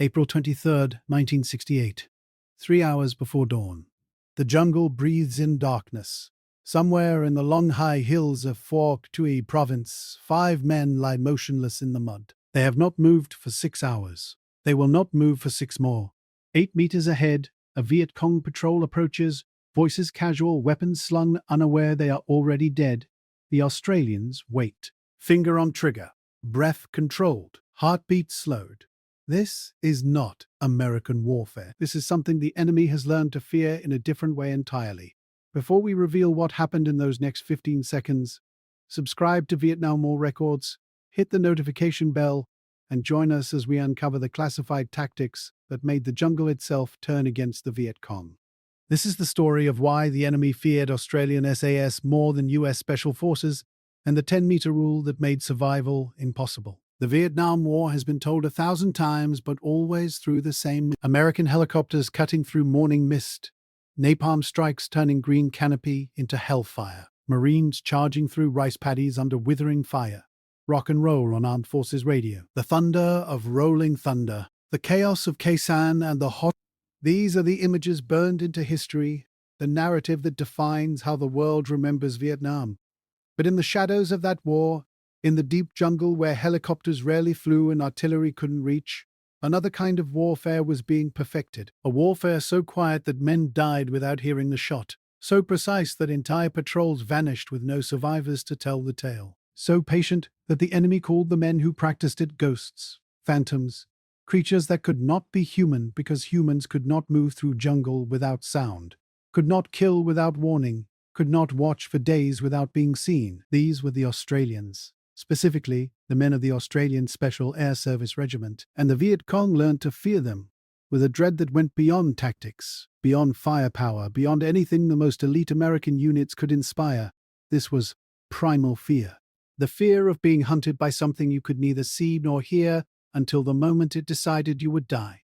April 23rd, 1968. 3 hours before dawn. The jungle breathes in darkness. Somewhere in the long high hills of Phuoc Tuy province, 5 men lie motionless in the mud. They have not moved for 6 hours. They will not move for 6 more. 8 meters ahead, a Viet Cong patrol approaches, voices casual, weapons slung, unaware they are already dead. The Australians wait. Finger on trigger. Breath controlled. Heartbeat slowed. This is not American warfare. This is something the enemy has learned to fear in a different way entirely. Before we reveal what happened in those next 15 seconds, subscribe to Vietnam War Records, hit the notification bell, and join us as we uncover the classified tactics that made the jungle itself turn against the Viet Cong. This is the story of why the enemy feared Australian SAS more than US Special Forces and the 10-meter rule that made survival impossible. The Vietnam War has been told 1,000 times, but always through the same: American helicopters cutting through morning mist, napalm strikes turning green canopy into hellfire, Marines charging through rice paddies under withering fire, rock and roll on armed forces radio, the thunder of rolling thunder, the chaos of Khe Sanh and the hot. These are the images burned into history, the narrative that defines how the world remembers Vietnam. But in the shadows of that war, in the deep jungle where helicopters rarely flew and artillery couldn't reach, another kind of warfare was being perfected. A warfare so quiet that men died without hearing the shot, so precise that entire patrols vanished with no survivors to tell the tale, so patient that the enemy called the men who practiced it ghosts, phantoms, creatures that could not be human because humans could not move through jungle without sound, could not kill without warning, could not watch for days without being seen. These were the Australians. Specifically, the men of the Australian Special Air Service Regiment, and the Viet Cong learned to fear them, with a dread that went beyond tactics, beyond firepower, beyond anything the most elite American units could inspire. This was primal fear. The fear of being hunted by something you could neither see nor hear until the moment it decided you would die.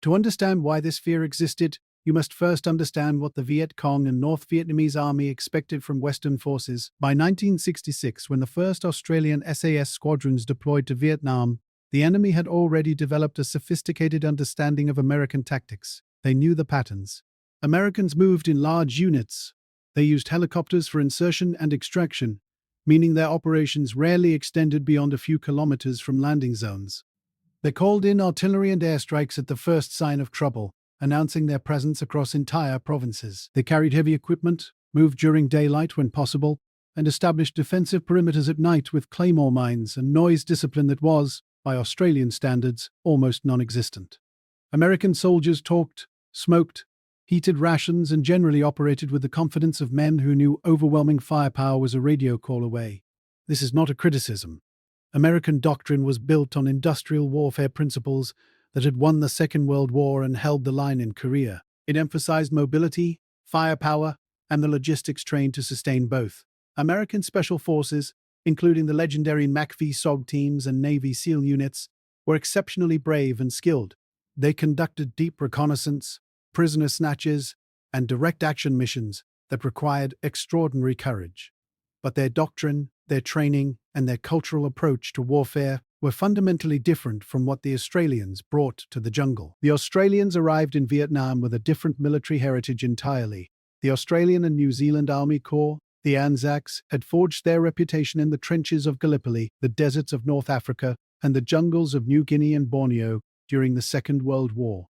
To understand why this fear existed, you must first understand what the Viet Cong and North Vietnamese Army expected from Western forces. By 1966, when the first Australian SAS squadrons deployed to Vietnam, the enemy had already developed a sophisticated understanding of American tactics. They knew the patterns. Americans moved in large units. They used helicopters for insertion and extraction, meaning their operations rarely extended beyond a few kilometers from landing zones. They called in artillery and airstrikes at the first sign of trouble, announcing their presence across entire provinces. They carried heavy equipment, moved during daylight when possible, and established defensive perimeters at night with claymore mines and noise discipline that was, by Australian standards, almost non-existent. American soldiers talked, smoked, heated rations, and generally operated with the confidence of men who knew overwhelming firepower was a radio call away. This is not a criticism. American doctrine was built on industrial warfare principles that had won the Second World War and held the line in Korea. It emphasized mobility, firepower, and the logistics trained to sustain both. American Special Forces, including the legendary MACV SOG teams and Navy SEAL units, were exceptionally brave and skilled. They conducted deep reconnaissance, prisoner snatches, and direct action missions that required extraordinary courage. But their doctrine, their training, and their cultural approach to warfare were fundamentally different from what the Australians brought to the jungle. The Australians arrived in Vietnam with a different military heritage entirely. The Australian and New Zealand Army Corps, the Anzacs, had forged their reputation in the trenches of Gallipoli, the deserts of North Africa, and the jungles of New Guinea and Borneo during the Second World War.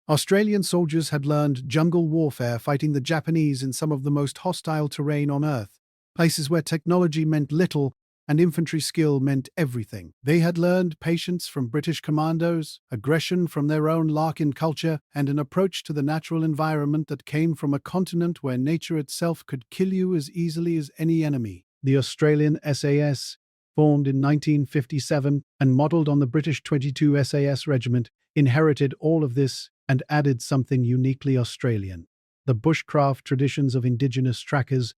Australian soldiers had learned jungle warfare fighting the Japanese in some of the most hostile terrain on Earth, places where technology meant little and infantry skill meant everything. They had learned patience from British commandos, aggression from their own Larkin culture, and an approach to the natural environment that came from a continent where nature itself could kill you as easily as any enemy. The Australian SAS, formed in 1957 and modelled on the British 22 SAS Regiment, inherited all of this and added something uniquely Australian: the bushcraft traditions of indigenous trackers,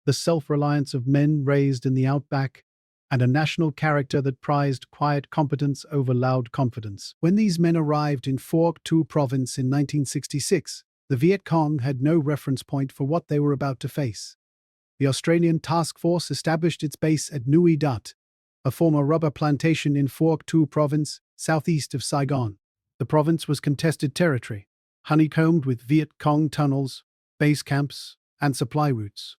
the self-reliance of men raised in the outback, and a national character that prized quiet competence over loud confidence. When these men arrived in Phuoc Tuy province in 1966, the Viet Cong had no reference point for what they were about to face. The Australian task force established its base at Nui Dat, a former rubber plantation in Phuoc Tuy province, southeast of Saigon. The province was contested territory, honeycombed with Viet Cong tunnels, base camps, and supply routes.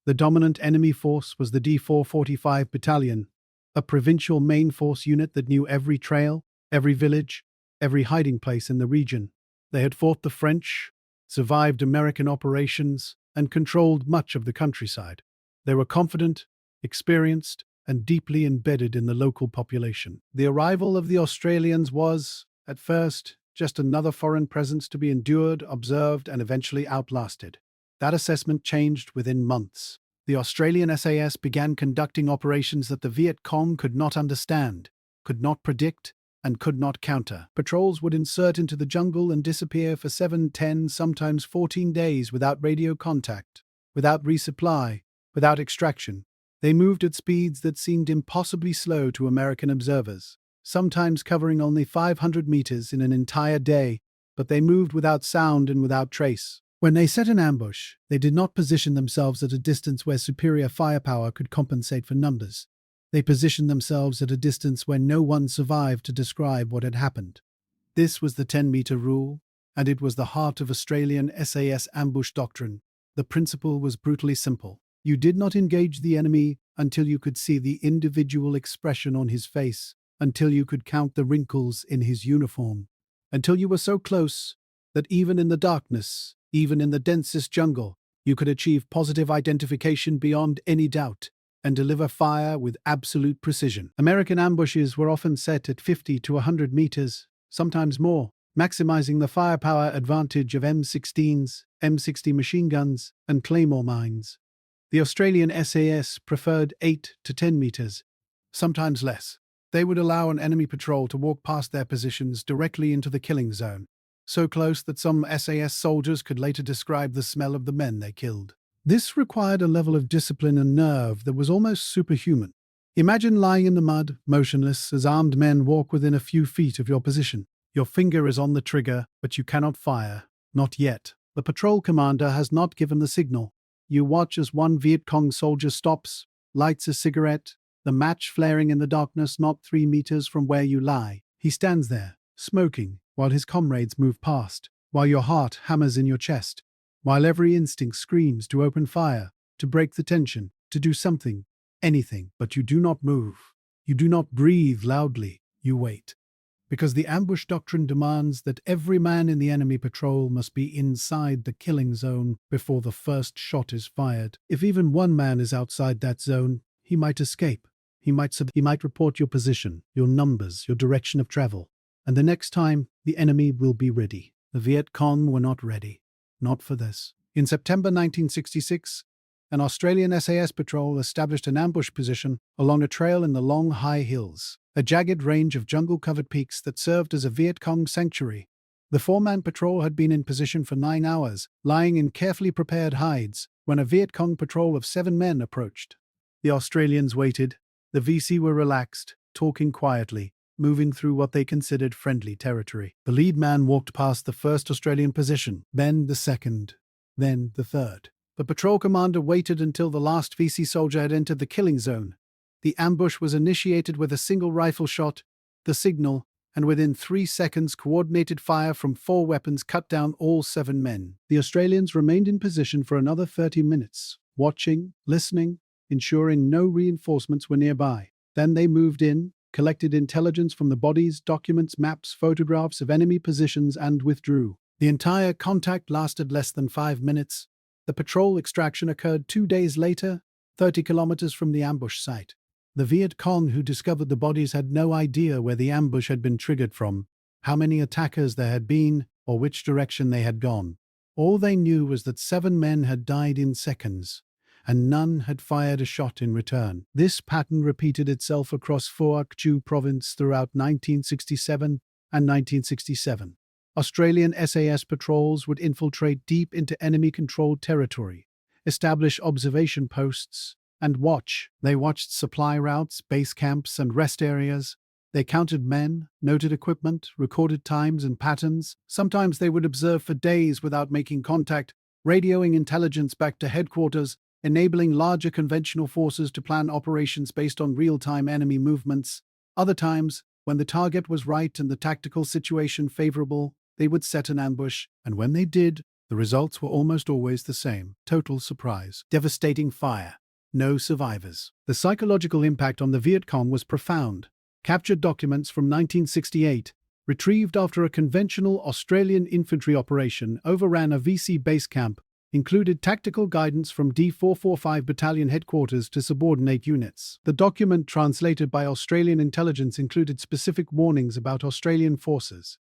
The dominant enemy force was the D445 Battalion, a provincial main force unit that knew every trail, every village, every hiding place in the region. They had fought the French, survived American operations, and controlled much of the countryside. They were confident, experienced, and deeply embedded in the local population. The arrival of the Australians was, at first, just another foreign presence to be endured, observed, and eventually outlasted. That assessment changed within months. The Australian SAS began conducting operations that the Viet Cong could not understand, could not predict, and could not counter. Patrols would insert into the jungle and disappear for 7, 10, sometimes 14 days without radio contact, without resupply, without extraction. They moved at speeds that seemed impossibly slow to American observers, sometimes covering only 500 meters in an entire day, but they moved without sound and without trace. When they set an ambush, they did not position themselves at a distance where superior firepower could compensate for numbers. They positioned themselves at a distance where no one survived to describe what had happened. This was the 10-meter rule, and it was the heart of Australian SAS ambush doctrine. The principle was brutally simple. You did not engage the enemy until you could see the individual expression on his face, until you could count the wrinkles in his uniform, until you were so close that even in the darkness, even in the densest jungle, you could achieve positive identification beyond any doubt and deliver fire with absolute precision. American ambushes were often set at 50 to 100 meters, sometimes more, maximizing the firepower advantage of M16s, M60 machine guns, and claymore mines. The Australian SAS preferred 8 to 10 meters, sometimes less. They would allow an enemy patrol to walk past their positions directly into the killing zone, so close that some SAS soldiers could later describe the smell of the men they killed. This required a level of discipline and nerve that was almost superhuman. Imagine lying in the mud, motionless, as armed men walk within a few feet of your position. Your finger is on the trigger, but you cannot fire. Not yet. The patrol commander has not given the signal. You watch as one Viet Cong soldier stops, lights a cigarette, the match flaring in the darkness not 3 meters from where you lie. He stands there, smoking, while his comrades move past, while your heart hammers in your chest, while every instinct screams to open fire, to break the tension, to do something, anything, but you do not move. You do not breathe loudly. You wait. Because the ambush doctrine demands that every man in the enemy patrol must be inside the killing zone before the first shot is fired. If even one man is outside that zone, he might escape. He might report your position, your numbers, your direction of travel. And the next time, the enemy will be ready. The Viet Cong were not ready. Not for this. In September 1966, an Australian SAS patrol established an ambush position along a trail in the long high hills, a jagged range of jungle-covered peaks that served as a Viet Cong sanctuary. The 4-man patrol had been in position for 9 hours, lying in carefully prepared hides, when a Viet Cong patrol of 7 men approached. The Australians waited. The VC were relaxed, talking quietly, moving through what they considered friendly territory. The lead man walked past the first Australian position, then the second, then the third. The patrol commander waited until the last VC soldier had entered the killing zone. The ambush was initiated with a single rifle shot, the signal, and within 3 seconds coordinated fire from 4 weapons cut down all 7 men. The Australians remained in position for another 30 minutes, watching, listening, ensuring no reinforcements were nearby. Then they moved in, collected intelligence from the bodies, documents, maps, photographs of enemy positions, and withdrew. The entire contact lasted less than 5 minutes. The patrol extraction occurred 2 days later, 30 kilometers from the ambush site. The Viet Cong who discovered the bodies had no idea where the ambush had been triggered from, how many attackers there had been, or which direction they had gone. All they knew was that 7 men had died in seconds, and none had fired a shot in return. This pattern repeated itself across Phuoc Chu province throughout 1967 and 1967. Australian SAS patrols would infiltrate deep into enemy-controlled territory, establish observation posts, and watch. They watched supply routes, base camps, and rest areas. They counted men, noted equipment, recorded times and patterns. Sometimes they would observe for days without making contact, radioing intelligence back to headquarters, enabling larger conventional forces to plan operations based on real-time enemy movements. Other times, When the target was right and the tactical situation favorable, they would set an ambush, and when they did, the results were almost always the same. Total surprise. Devastating fire. No survivors. The psychological impact on the Viet Cong was profound. Captured documents from 1968, retrieved after a conventional Australian infantry operation overran a VC base camp, included tactical guidance from D445 Battalion headquarters to subordinate units. The document, translated by Australian intelligence, included specific warnings about Australian forces.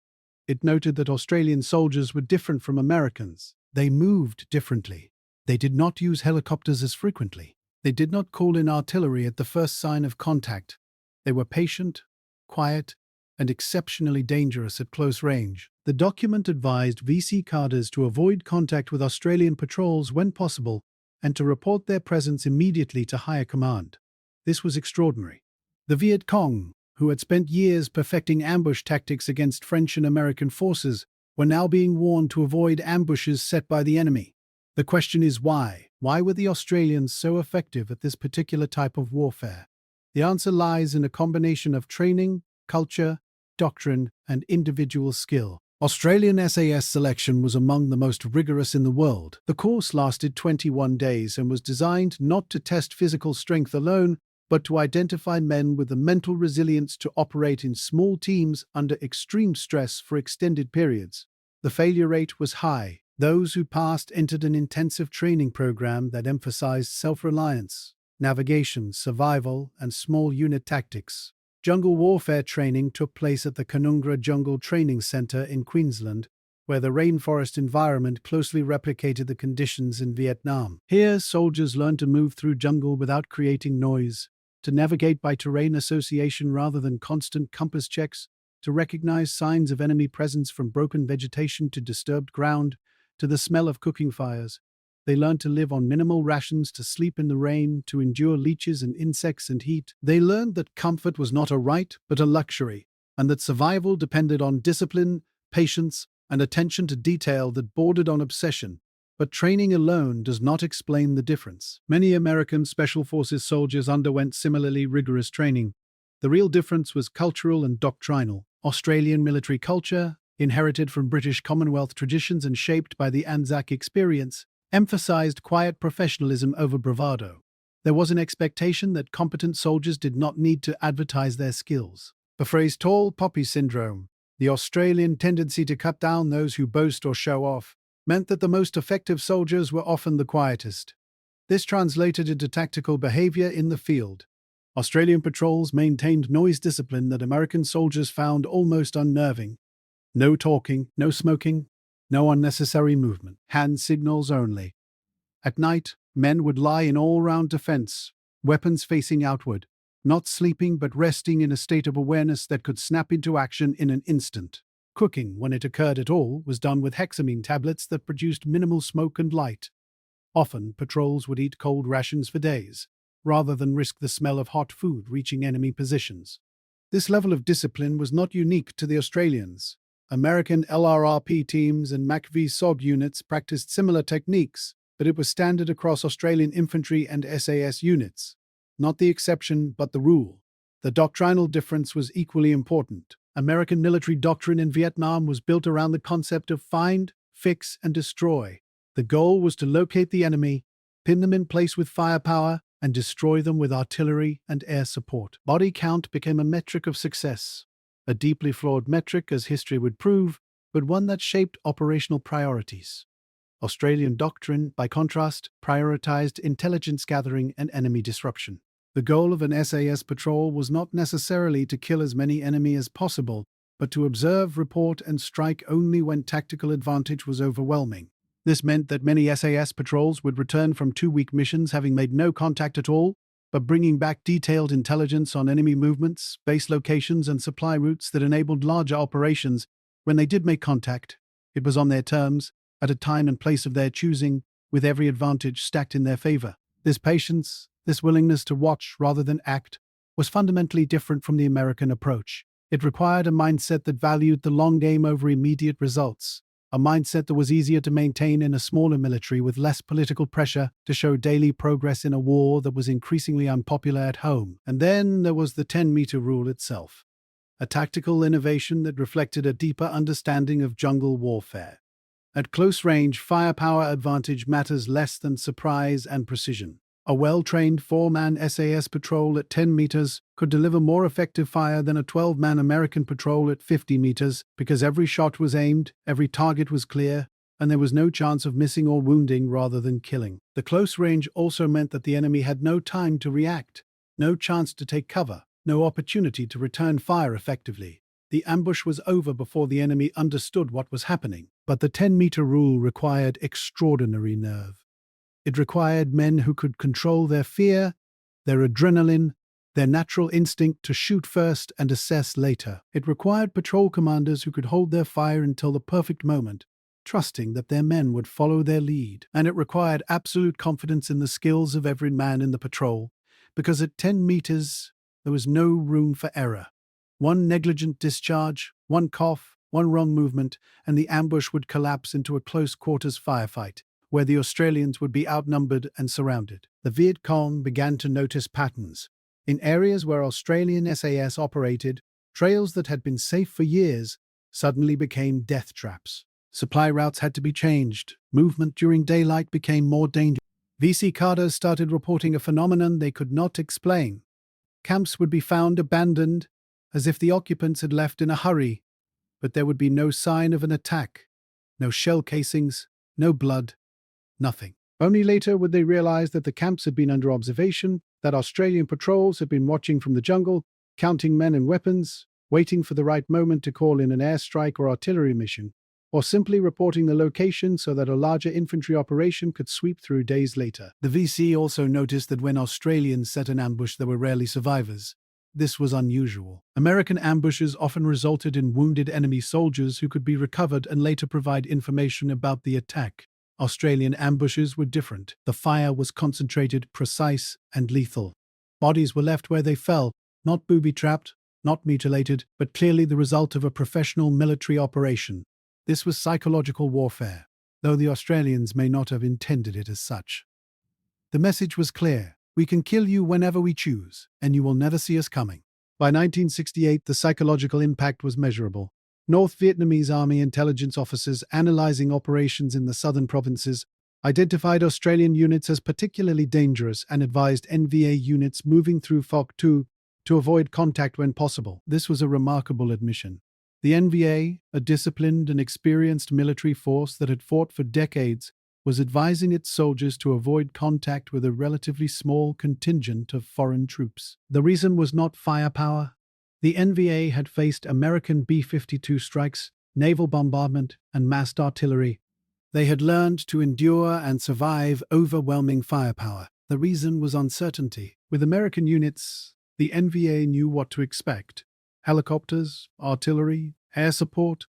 It noted that Australian soldiers were different from Americans. They moved differently. They did not use helicopters as frequently. They did not call in artillery at the first sign of contact. They were patient, quiet, and exceptionally dangerous at close range. The document advised VC cadres to avoid contact with Australian patrols when possible and to report their presence immediately to higher command. This was extraordinary. The Viet Cong, who had spent years perfecting ambush tactics against French and American forces, were now being warned to avoid ambushes set by the enemy. The question is why? Why were the Australians so effective at this particular type of warfare? The answer lies in a combination of training, culture, doctrine, and individual skill. Australian SAS selection was among the most rigorous in the world. The course lasted 21 days and was designed not to test physical strength alone, but to identify men with the mental resilience to operate in small teams under extreme stress for extended periods. The failure rate was high. Those who passed entered an intensive training program that emphasized self-reliance, navigation, survival, and small unit tactics. Jungle warfare training took place at the Canungra Jungle Training Centre in Queensland, where the rainforest environment closely replicated the conditions in Vietnam. Here, soldiers learned to move through jungle without creating noise, to navigate by terrain association rather than constant compass checks, to recognize signs of enemy presence from broken vegetation to disturbed ground, to the smell of cooking fires. They learned to live on minimal rations, to sleep in the rain, to endure leeches and insects and heat. They learned that comfort was not a right, but a luxury, and that survival depended on discipline, patience, and attention to detail that bordered on obsession. But training alone does not explain the difference. Many American Special Forces soldiers underwent similarly rigorous training. The real difference was cultural and doctrinal. Australian military culture, inherited from British Commonwealth traditions and shaped by the Anzac experience, emphasized quiet professionalism over bravado. There was an expectation that competent soldiers did not need to advertise their skills. The phrase tall poppy syndrome, the Australian tendency to cut down those who boast or show off, meant that the most effective soldiers were often the quietest. This translated into tactical behavior in the field. Australian patrols maintained noise discipline that American soldiers found almost unnerving. No talking, no smoking, no unnecessary movement, hand signals only. At night, men would lie in all-round defense, weapons facing outward, not sleeping but resting in a state of awareness that could snap into action in an instant. Cooking, when it occurred at all, was done with hexamine tablets that produced minimal smoke and light. Often, patrols would eat cold rations for days, rather than risk the smell of hot food reaching enemy positions. This level of discipline was not unique to the Australians. American LRRP teams and MACV-SOG units practiced similar techniques, but it was standard across Australian infantry and SAS units. Not the exception, but the rule. The doctrinal difference was equally important. American military doctrine in Vietnam was built around the concept of find, fix, and destroy. The goal was to locate the enemy, pin them in place with firepower, and destroy them with artillery and air support. Body count became a metric of success. A deeply flawed metric, as history would prove, but one that shaped operational priorities. Australian doctrine, by contrast, prioritized intelligence gathering and enemy disruption. The goal of an SAS patrol was not necessarily to kill as many enemy as possible, but to observe, report, and strike only when tactical advantage was overwhelming. This meant that many SAS patrols would return from 2-week missions having made no contact at all, but bringing back detailed intelligence on enemy movements, base locations, and supply routes that enabled larger operations. When they did make contact, it was on their terms, at a time and place of their choosing, with every advantage stacked in their favor. This patience, this willingness to watch rather than act, was fundamentally different from the American approach. It required a mindset that valued the long game over immediate results, a mindset that was easier to maintain in a smaller military with less political pressure to show daily progress in a war that was increasingly unpopular at home. And then there was the 10-meter rule itself. a tactical innovation that reflected a deeper understanding of jungle warfare. At close range, firepower advantage matters less than surprise and precision. A well-trained 4-man SAS patrol at 10 meters could deliver more effective fire than a 12-man American patrol at 50 meters because every shot was aimed, every target was clear, and there was no chance of missing or wounding rather than killing. The close range also meant that the enemy had no time to react, no chance to take cover, no opportunity to return fire effectively. The ambush was over before the enemy understood what was happening. But the 10-meter rule required extraordinary nerve. It required men who could control their fear, their adrenaline, their natural instinct to shoot first and assess later. It required patrol commanders who could hold their fire until the perfect moment, trusting that their men would follow their lead. And it required absolute confidence in the skills of every man in the patrol, because at 10 meters, there was no room for error. One negligent discharge, one cough, one wrong movement, and the ambush would collapse into a close-quarters firefight, where the Australians would be outnumbered and surrounded. The Viet Cong began to notice patterns. In areas where Australian SAS operated, trails that had been safe for years suddenly became death traps. Supply routes had to be changed. Movement during daylight became more dangerous. VC cadres started reporting a phenomenon they could not explain. Camps would be found abandoned, as if the occupants had left in a hurry, but there would be no sign of an attack, no shell casings, no blood, nothing. Only later would they realize that the camps had been under observation, that Australian patrols had been watching from the jungle, counting men and weapons, waiting for the right moment to call in an airstrike or artillery mission, or simply reporting the location so that a larger infantry operation could sweep through days later. The VC also noticed that when Australians set an ambush, there were rarely survivors. This was unusual. American ambushes often resulted in wounded enemy soldiers who could be recovered and later provide information about the attack. Australian ambushes were different. The fire was concentrated, precise, and lethal. Bodies were left where they fell, not booby-trapped, not mutilated, but clearly the result of a professional military operation. This was psychological warfare, though the Australians may not have intended it as such. The message was clear. We can kill you whenever we choose, and you will never see us coming. By 1968, the psychological impact was measurable. North Vietnamese Army intelligence officers analyzing operations in the southern provinces identified Australian units as particularly dangerous and advised NVA units moving through Phoc 2 to avoid contact when possible. This was a remarkable admission. The NVA, a disciplined and experienced military force that had fought for decades, was advising its soldiers to avoid contact with a relatively small contingent of foreign troops. The reason was not firepower. The NVA had faced American B-52 strikes, naval bombardment, and massed artillery. They had learned to endure and survive overwhelming firepower. The reason was uncertainty. With American units, the NVA knew what to expect: helicopters, artillery, air support,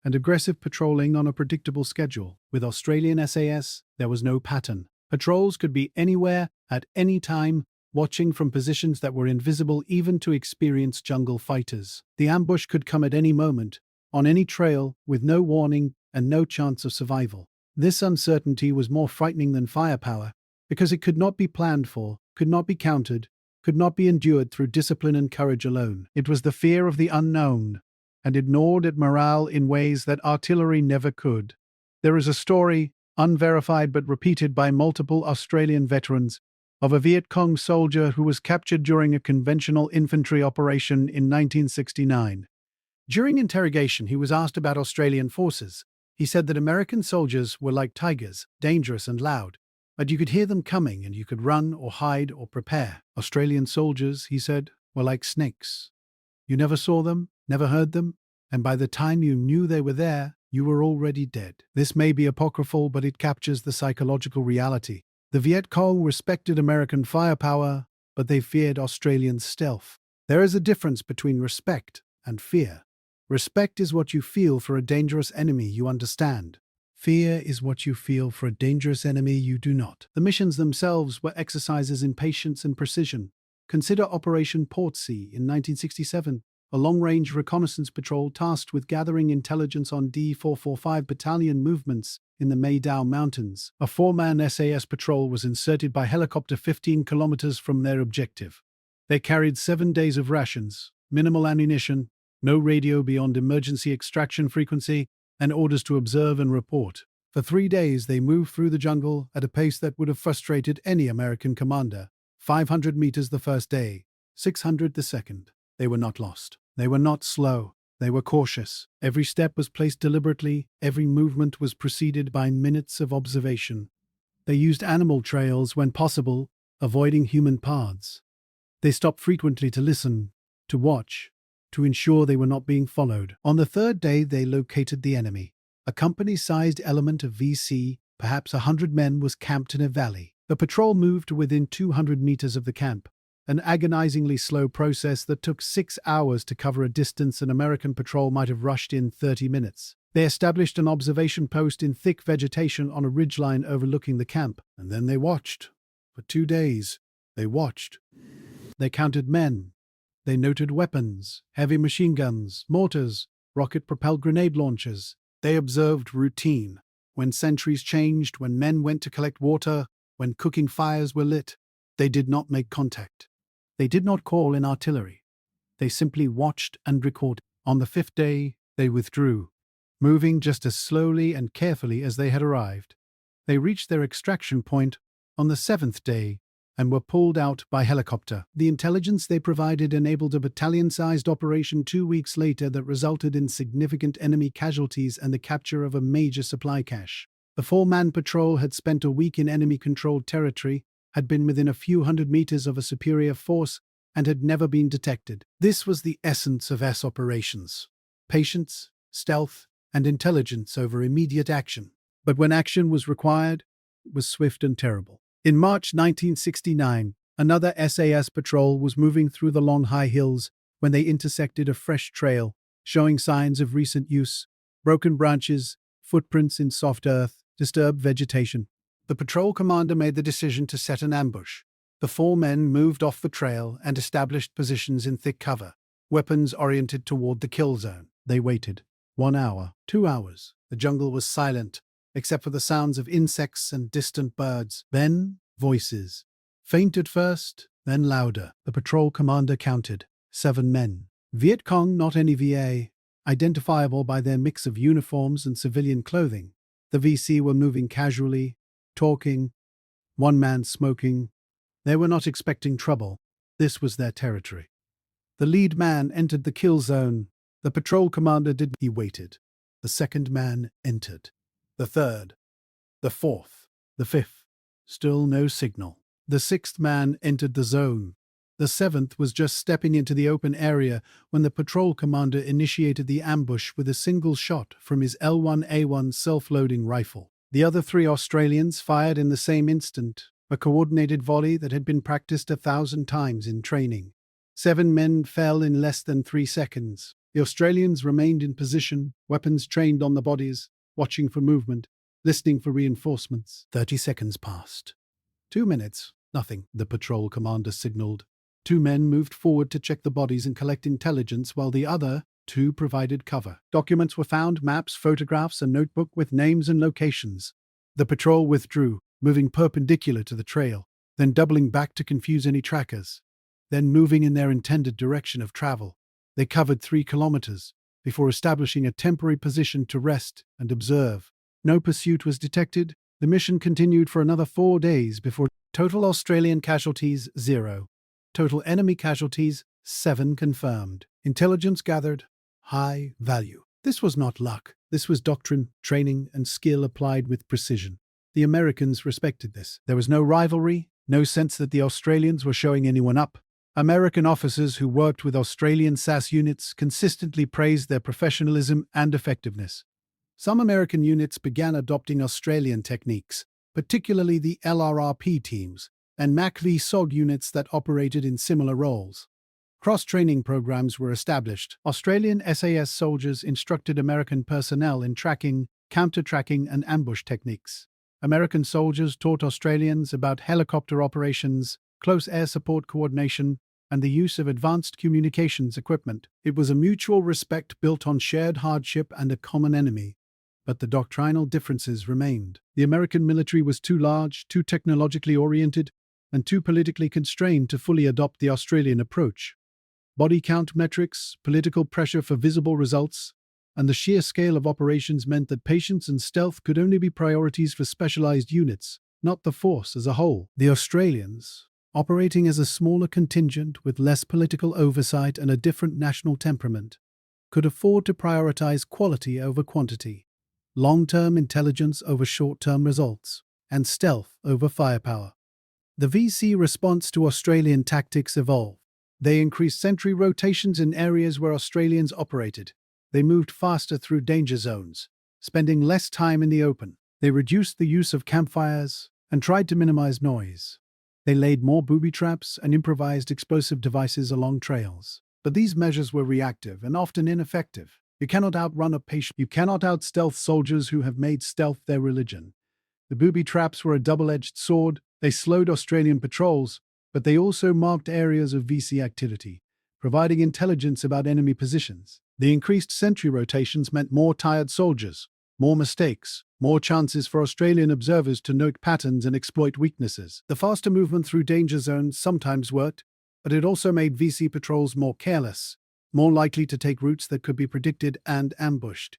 and aggressive patrolling on a predictable schedule. With Australian SAS, there was no pattern. Patrols could be anywhere, at any time, watching from positions that were invisible even to experienced jungle fighters. The ambush could come at any moment, on any trail, with no warning and no chance of survival. This uncertainty was more frightening than firepower, because it could not be planned for, could not be countered, could not be endured through discipline and courage alone. It was the fear of the unknown, and it gnawed at morale in ways that artillery never could. There is a story, unverified but repeated by multiple Australian veterans, of a Viet Cong soldier who was captured during a conventional infantry operation in 1969. During interrogation, he was asked about Australian forces. He said that American soldiers were like tigers, dangerous and loud, but you could hear them coming and you could run or hide or prepare. Australian soldiers, he said, were like snakes. You never saw them, never heard them, and by the time you knew they were there, you were already dead. This may be apocryphal, but it captures the psychological reality. The Viet Cong respected American firepower, but they feared Australian stealth. There is a difference between respect and fear. Respect is what you feel for a dangerous enemy you understand. Fear is what you feel for a dangerous enemy you do not. The missions themselves were exercises in patience and precision. Consider Operation Portsea in 1967, a long-range reconnaissance patrol tasked with gathering intelligence on D445 battalion movements in the Maydao Mountains. A 4-man SAS patrol was inserted by helicopter 15 kilometers from their objective. They carried 7 days of rations, minimal ammunition, No radio beyond emergency extraction frequency, and orders to observe and report. For 3 days, they moved through the jungle at a pace that would have frustrated any American commander. 500 meters the first day, 600 the second. They were not lost. They were not slow. They were cautious. Every step was placed deliberately. Every movement was preceded by minutes of observation. They used animal trails when possible, avoiding human paths. They stopped frequently to listen, to watch, to ensure they were not being followed. On the third day, they located the enemy. A company-sized element of VC, perhaps 100 men, was camped in a valley. The patrol moved to within 200 meters of the camp, an agonizingly slow process that took 6 hours to cover a distance an American patrol might have rushed in 30 minutes. They established an observation post in thick vegetation on a ridgeline overlooking the camp, and then they watched. For 2 days, they watched. They counted men. They noted weapons, heavy machine guns, mortars, rocket-propelled grenade launchers. They observed routine. When sentries changed, when men went to collect water, when cooking fires were lit, they did not make contact. They did not call in artillery. They simply watched and recorded. On the 5th day, they withdrew, moving just as slowly and carefully as they had arrived. They reached their extraction point on the 7th day and were pulled out by helicopter. The intelligence they provided enabled a battalion-sized operation 2 weeks later that resulted in significant enemy casualties and the capture of a major supply cache. The 4-man patrol had spent a week in enemy-controlled territory, had been within a few hundred meters of a superior force, and had never been detected. This was the essence of S operations: patience, stealth, and intelligence over immediate action. But when action was required, it was swift and terrible. In March 1969, another SAS patrol was moving through the long high hills when they intersected a fresh trail, showing signs of recent use: broken branches, footprints in soft earth, disturbed vegetation. The patrol commander made the decision to set an ambush. The 4 men moved off the trail and established positions in thick cover, weapons oriented toward the kill zone. They waited. 1 hour, 2 hours. The jungle was silent, except for the sounds of insects and distant birds. Then, voices. Faint at first, then louder. The patrol commander counted 7 men. Viet Cong, not any VA, identifiable by their mix of uniforms and civilian clothing. The VC were moving casually, talking, 1 man smoking. They were not expecting trouble. This was their territory. The lead man entered the kill zone. The patrol commander did. He waited. The 2nd man entered. The 3rd. The 4th. The 5th. Still no signal. The 6th man entered the zone. The 7th was just stepping into the open area when the patrol commander initiated the ambush with a single shot from his L1A1 self-loading rifle. The other 3 Australians fired in the same instant, a coordinated volley that had been practiced 1,000 times in training. 7 men fell in less than 3 seconds. The Australians remained in position, weapons trained on the bodies, watching for movement, listening for reinforcements. 30 seconds passed. 2 minutes. Nothing, the patrol commander signaled. 2 men moved forward to check the bodies and collect intelligence while the other 2 provided cover. Documents were found: maps, photographs, a notebook with names and locations. The patrol withdrew, moving perpendicular to the trail, then doubling back to confuse any trackers, then moving in their intended direction of travel. They covered 3 kilometers before establishing a temporary position to rest and observe. No pursuit was detected. The mission continued for another 4 days before total Australian casualties 0. Total enemy casualties 7 confirmed. Intelligence gathered, high value. This was not luck. This was doctrine, training, and skill applied with precision. The Americans respected this. There was no rivalry, no sense that the Australians were showing anyone up. American officers who worked with Australian SAS units consistently praised their professionalism and effectiveness. Some American units began adopting Australian techniques, particularly the LRRP teams and MACV-SOG units that operated in similar roles. Cross-training programs were established. Australian SAS soldiers instructed American personnel in tracking, counter-tracking, and ambush techniques. American soldiers taught Australians about helicopter operations, close air support coordination, and the use of advanced communications equipment. It was a mutual respect built on shared hardship and a common enemy. But the doctrinal differences remained. The American military was too large, too technologically oriented, and too politically constrained to fully adopt the Australian approach. Body count metrics, political pressure for visible results, and the sheer scale of operations meant that patience and stealth could only be priorities for specialized units, not the force as a whole. The Australians, operating as a smaller contingent with less political oversight and a different national temperament, could afford to prioritize quality over quantity, long-term intelligence over short-term results, and stealth over firepower. The VC response to Australian tactics evolved. They increased sentry rotations in areas where Australians operated. They moved faster through danger zones, spending less time in the open. They reduced the use of campfires and tried to minimize noise. They laid more booby traps and improvised explosive devices along trails. But these measures were reactive and often ineffective. You cannot outrun a patient. You cannot out-stealth soldiers who have made stealth their religion. The booby traps were a double-edged sword. They slowed Australian patrols, but they also marked areas of VC activity, providing intelligence about enemy positions. The increased sentry rotations meant more tired soldiers, more mistakes, more chances for Australian observers to note patterns and exploit weaknesses. The faster movement through danger zones sometimes worked, but it also made VC patrols more careless, more likely to take routes that could be predicted and ambushed.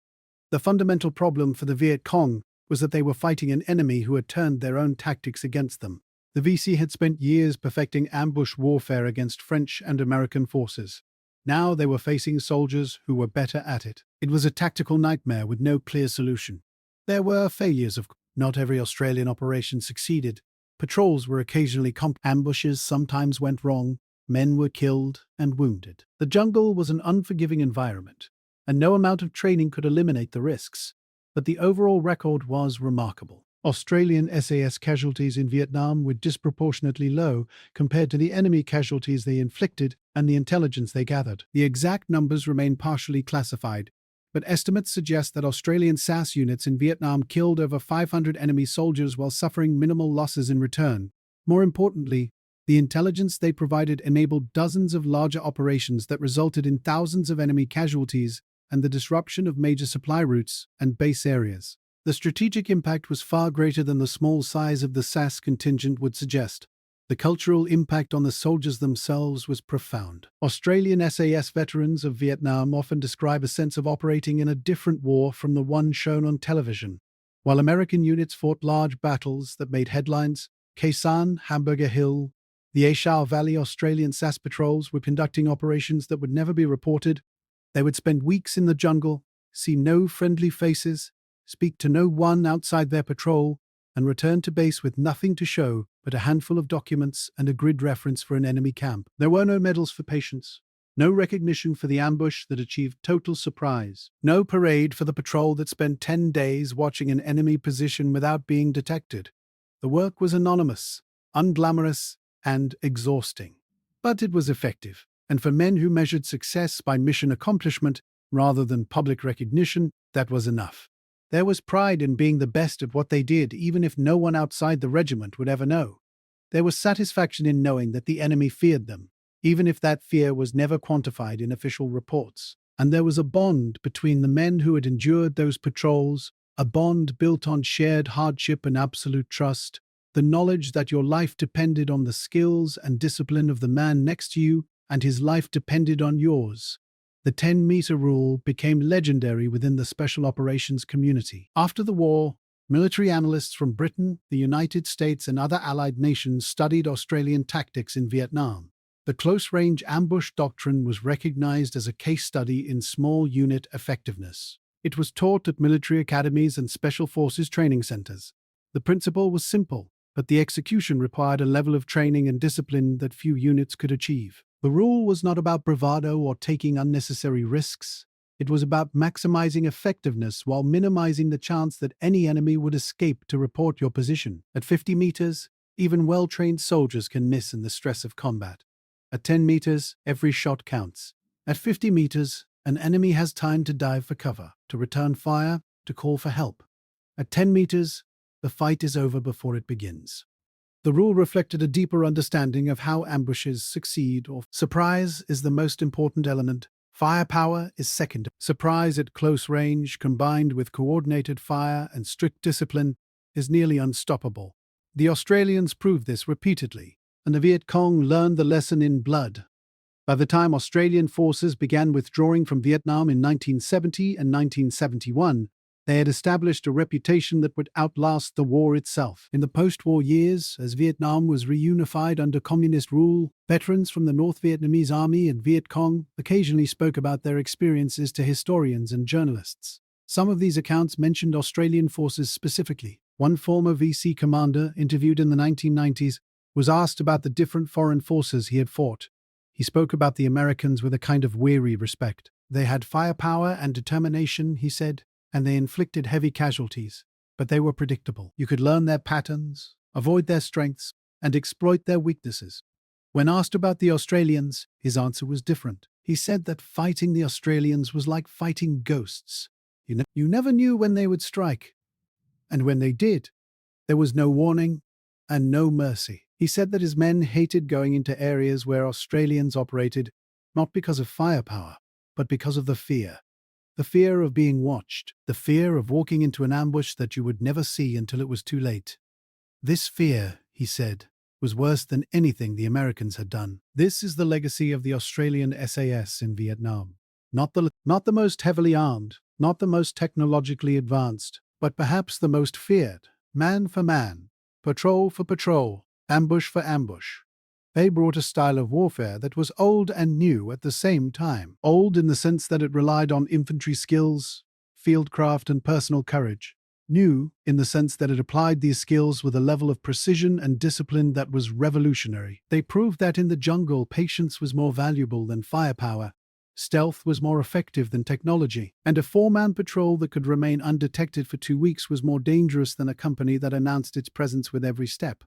The fundamental problem for the Viet Cong was that they were fighting an enemy who had turned their own tactics against them. The VC had spent years perfecting ambush warfare against French and American forces. Now they were facing soldiers who were better at it. It was a tactical nightmare with no clear solution. There were failures, of course. Not every Australian operation succeeded. Patrols were occasionally ambushes sometimes went wrong. Men were killed and wounded. The jungle was an unforgiving environment, and no amount of training could eliminate the risks. But the overall record was remarkable. Australian SAS casualties in Vietnam were disproportionately low compared to the enemy casualties they inflicted and the intelligence they gathered. The exact numbers remain partially classified, but estimates suggest that Australian SAS units in Vietnam killed over 500 enemy soldiers while suffering minimal losses in return. More importantly, the intelligence they provided enabled dozens of larger operations that resulted in thousands of enemy casualties and the disruption of major supply routes and base areas. The strategic impact was far greater than the small size of the SAS contingent would suggest. The cultural impact on the soldiers themselves was profound. Australian SAS veterans of Vietnam often describe a sense of operating in a different war from the one shown on television. While American units fought large battles that made headlines, Khe Sanh, Hamburger Hill, the A Shau Valley Australian SAS patrols were conducting operations that would never be reported. They would spend weeks in the jungle, see no friendly faces, speak to no one outside their patrol, and return to base with nothing to show but a handful of documents and a grid reference for an enemy camp. There were no medals for patience, no recognition for the ambush that achieved total surprise, no parade for the patrol that spent 10 days watching an enemy position without being detected. The work was anonymous, unglamorous, and exhausting. But it was effective, and for men who measured success by mission accomplishment rather than public recognition, that was enough. There was pride in being the best at what they did, even if no one outside the regiment would ever know. There was satisfaction in knowing that the enemy feared them, even if that fear was never quantified in official reports. And there was a bond between the men who had endured those patrols, a bond built on shared hardship and absolute trust, the knowledge that your life depended on the skills and discipline of the man next to you, and his life depended on yours. The 10-meter rule became legendary within the special operations community. After the war, military analysts from Britain, the United States, and other allied nations studied Australian tactics in Vietnam. The close-range ambush doctrine was recognized as a case study in small unit effectiveness. It was taught at military academies and special forces training centers. The principle was simple, but the execution required a level of training and discipline that few units could achieve. The rule was not about bravado or taking unnecessary risks. It was about maximizing effectiveness while minimizing the chance that any enemy would escape to report your position. At 50 meters, even well-trained soldiers can miss in the stress of combat. At 10 meters, every shot counts. At 50 meters, an enemy has time to dive for cover, to return fire, to call for help. At 10 meters, the fight is over before it begins. The rule reflected a deeper understanding of how ambushes succeed. Or surprise is the most important element. Firepower is second. Surprise at close range, combined with coordinated fire and strict discipline, is nearly unstoppable. The Australians proved this repeatedly, and the Viet Cong learned the lesson in blood. By the time Australian forces began withdrawing from Vietnam in 1970 and 1971, they had established a reputation that would outlast the war itself. In the post-war years, as Vietnam was reunified under communist rule, veterans from the North Vietnamese Army and Viet Cong occasionally spoke about their experiences to historians and journalists. Some of these accounts mentioned Australian forces specifically. One former VC commander, interviewed in the 1990s, was asked about the different foreign forces he had fought. He spoke about the Americans with a kind of weary respect. They had firepower and determination, he said, and they inflicted heavy casualties, but they were predictable. You could learn their patterns, avoid their strengths, and exploit their weaknesses. When asked about the Australians, his answer was different. He said that fighting the Australians was like fighting ghosts. You never knew when they would strike, and when they did, there was no warning and no mercy. He said that his men hated going into areas where Australians operated, not because of firepower, but because of the fear. The fear of being watched, the fear of walking into an ambush that you would never see until it was too late. This fear, he said, was worse than anything the Americans had done. This is the legacy of the Australian SAS in Vietnam. Not the most heavily armed, not the most technologically advanced, but perhaps the most feared, man for man, patrol for patrol, ambush for ambush. They brought a style of warfare that was old and new at the same time. Old in the sense that it relied on infantry skills, fieldcraft, and personal courage. New in the sense that it applied these skills with a level of precision and discipline that was revolutionary. They proved that in the jungle, patience was more valuable than firepower. Stealth was more effective than technology, and a four-man patrol that could remain undetected for 2 weeks was more dangerous than a company that announced its presence with every step.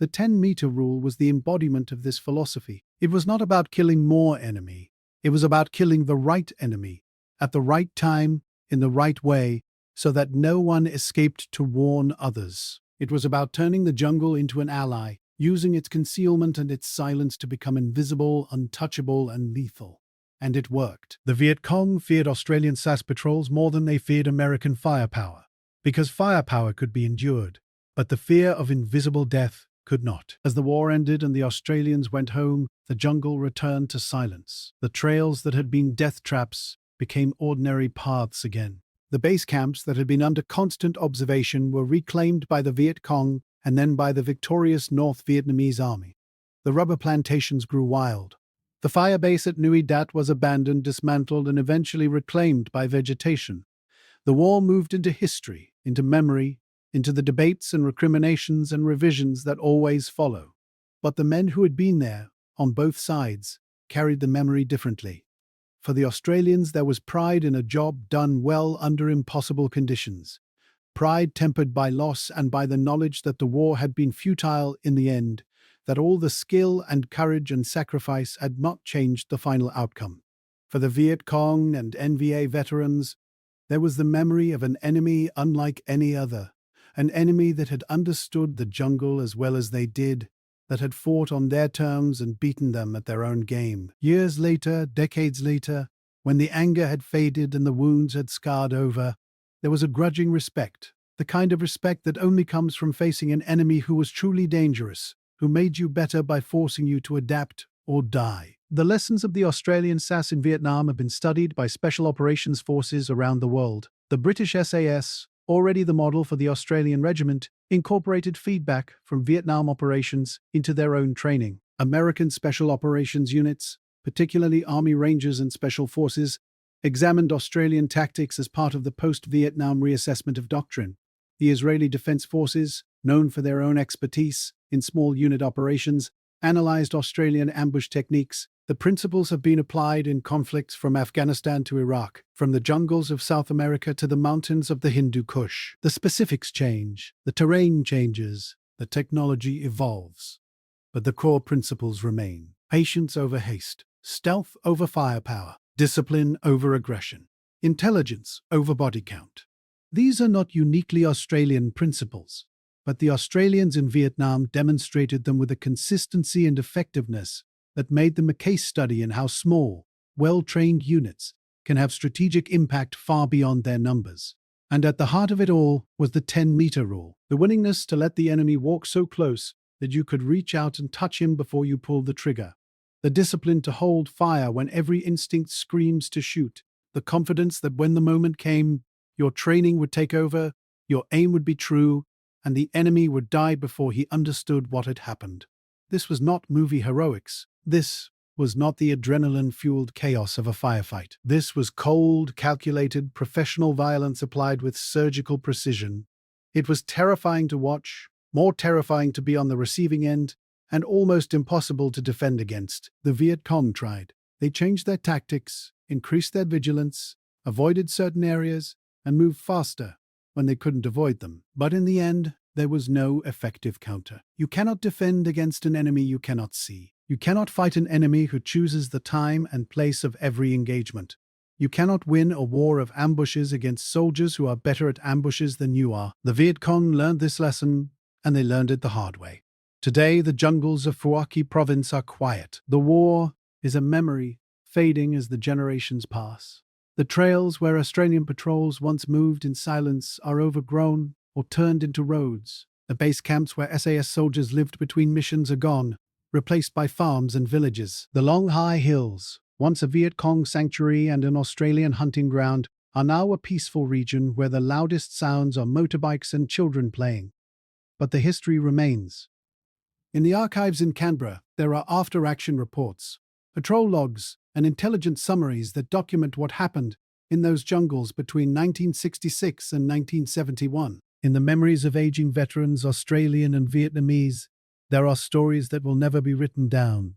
The 10-meter rule was the embodiment of this philosophy. It was not about killing more enemy. It was about killing the right enemy, at the right time, in the right way, so that no one escaped to warn others. It was about turning the jungle into an ally, using its concealment and its silence to become invisible, untouchable, and lethal. And it worked. The Viet Cong feared Australian SAS patrols more than they feared American firepower, because firepower could be endured, but the fear of invisible death could not. As the war ended and the Australians went home, the jungle returned to silence. The trails that had been death traps became ordinary paths again. The base camps that had been under constant observation were reclaimed by the Viet Cong and then by the victorious North Vietnamese Army. The rubber plantations grew wild. The fire base at Nui Dat was abandoned, dismantled, and eventually reclaimed by vegetation. The war moved into history, into memory, into the debates and recriminations and revisions that always follow. But the men who had been there, on both sides, carried the memory differently. For the Australians, there was pride in a job done well under impossible conditions. Pride tempered by loss and by the knowledge that the war had been futile in the end, that all the skill and courage and sacrifice had not changed the final outcome. For the Viet Cong and NVA veterans, there was the memory of an enemy unlike any other, an enemy that had understood the jungle as well as they did, that had fought on their terms and beaten them at their own game. Years later, decades later, when the anger had faded and the wounds had scarred over, there was a grudging respect, the kind of respect that only comes from facing an enemy who was truly dangerous, who made you better by forcing you to adapt or die. The lessons of the Australian SAS in Vietnam have been studied by special operations forces around the world. The British SAS, already the model for the Australian regiment, incorporated feedback from Vietnam operations into their own training. American Special Operations Units, particularly Army Rangers and Special Forces, examined Australian tactics as part of the post-Vietnam reassessment of doctrine. The Israeli Defense Forces, known for their own expertise in small unit operations, analyzed Australian ambush techniques. The principles have been applied in conflicts from Afghanistan to Iraq, from the jungles of South America to the mountains of the Hindu Kush. The specifics change, the terrain changes, the technology evolves, but the core principles remain. Patience over haste, stealth over firepower, discipline over aggression, intelligence over body count. These are not uniquely Australian principles, but the Australians in Vietnam demonstrated them with a consistency and effectiveness that made them a case study in how small, well-trained units can have strategic impact far beyond their numbers. And at the heart of it all was the 10-meter rule, the willingness to let the enemy walk so close that you could reach out and touch him before you pulled the trigger. The discipline to hold fire when every instinct screams to shoot. The confidence that when the moment came, your training would take over, your aim would be true, and the enemy would die before he understood what had happened. This was not movie heroics. This was not the adrenaline-fueled chaos of a firefight. This was cold, calculated, professional violence applied with surgical precision. It was terrifying to watch, more terrifying to be on the receiving end, and almost impossible to defend against. The Viet Cong tried. They changed their tactics, increased their vigilance, avoided certain areas, and moved faster when they couldn't avoid them. But in the end, there was no effective counter. You cannot defend against an enemy you cannot see. You cannot fight an enemy who chooses the time and place of every engagement. You cannot win a war of ambushes against soldiers who are better at ambushes than you are. The Viet Cong learned this lesson, and they learned it the hard way. Today, the jungles of Phuoc province are quiet. The war is a memory, fading as the generations pass. The trails where Australian patrols once moved in silence are overgrown or turned into roads. The base camps where SAS soldiers lived between missions are gone, replaced by farms and villages. The long high hills, once a Viet Cong sanctuary and an Australian hunting ground, are now a peaceful region where the loudest sounds are motorbikes and children playing. But the history remains. In the archives in Canberra, there are after-action reports, patrol logs, and intelligence summaries that document what happened in those jungles between 1966 and 1971. In the memories of aging veterans, Australian and Vietnamese, there are stories that will never be written down.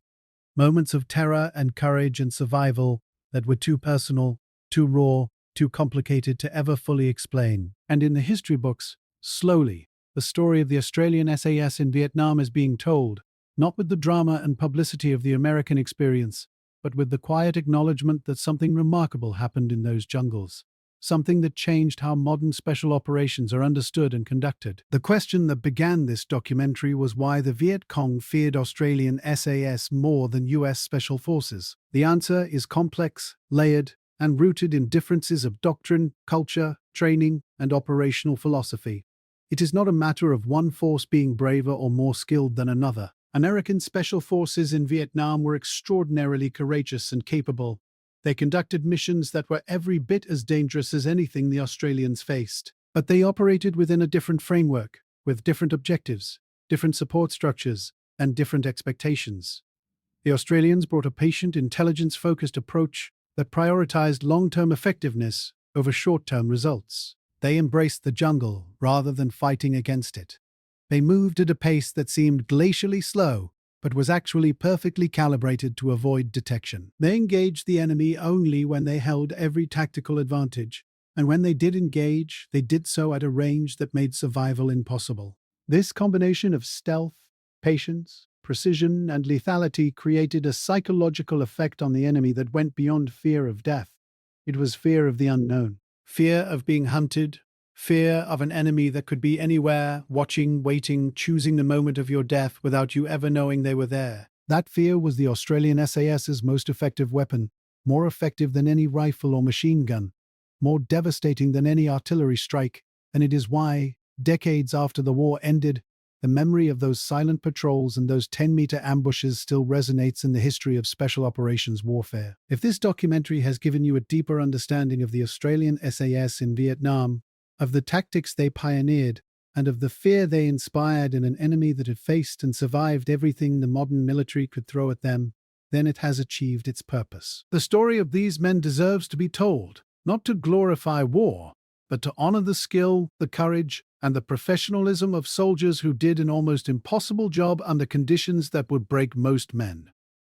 Moments of terror and courage and survival that were too personal, too raw, too complicated to ever fully explain. And in the history books, slowly, the story of the Australian SAS in Vietnam is being told, not with the drama and publicity of the American experience, but with the quiet acknowledgement that something remarkable happened in those jungles. Something that changed how modern special operations are understood and conducted. The question that began this documentary was why the Viet Cong feared Australian SAS more than US Special Forces. The answer is complex, layered, and rooted in differences of doctrine, culture, training, and operational philosophy. It is not a matter of one force being braver or more skilled than another. American Special Forces in Vietnam were extraordinarily courageous and capable. They conducted missions that were every bit as dangerous as anything the Australians faced. But they operated within a different framework, with different objectives, different support structures, and different expectations. The Australians brought a patient, intelligence-focused approach that prioritized long-term effectiveness over short-term results. They embraced the jungle rather than fighting against it. They moved at a pace that seemed glacially slow, but was actually perfectly calibrated to avoid detection. They engaged the enemy only when they held every tactical advantage, and when they did engage, they did so at a range that made survival impossible. This combination of stealth, patience, precision, and lethality created a psychological effect on the enemy that went beyond fear of death. It was fear of the unknown. Fear of being hunted, fear of an enemy that could be anywhere, watching, waiting, choosing the moment of your death without you ever knowing they were there. That fear was the Australian SAS's most effective weapon, more effective than any rifle or machine gun, more devastating than any artillery strike, and it is why, decades after the war ended, the memory of those silent patrols and those 10-meter ambushes still resonates in the history of special operations warfare. If this documentary has given you a deeper understanding of the Australian SAS in Vietnam, of the tactics they pioneered, and of the fear they inspired in an enemy that had faced and survived everything the modern military could throw at them, then it has achieved its purpose. The story of these men deserves to be told, not to glorify war, but to honor the skill, the courage, and the professionalism of soldiers who did an almost impossible job under conditions that would break most men.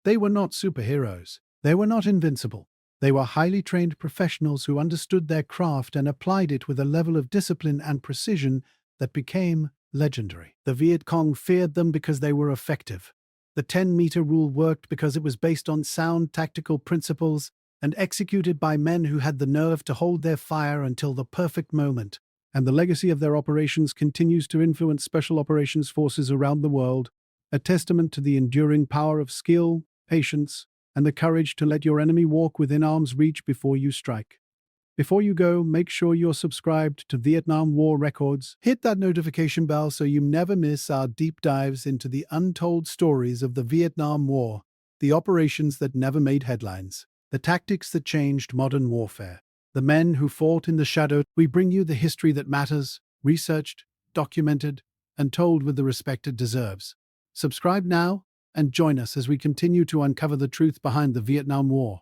They were not superheroes. They were not invincible. They were highly trained professionals who understood their craft and applied it with a level of discipline and precision that became legendary. The Viet Cong feared them because they were effective. The 10-meter rule worked because it was based on sound tactical principles and executed by men who had the nerve to hold their fire until the perfect moment. And the legacy of their operations continues to influence special operations forces around the world, a testament to the enduring power of skill, patience, and the courage to let your enemy walk within arm's reach before you strike. Before you go, make sure you're subscribed to Vietnam War Records. Hit that notification bell so you never miss our deep dives into the untold stories of the Vietnam War. the operations that never made headlines, the tactics that changed modern warfare, the men who fought in the shadow. We bring you the history that matters, researched, documented, and told with the respect it deserves. Subscribe now and join us as we continue to uncover the truth behind the Vietnam War.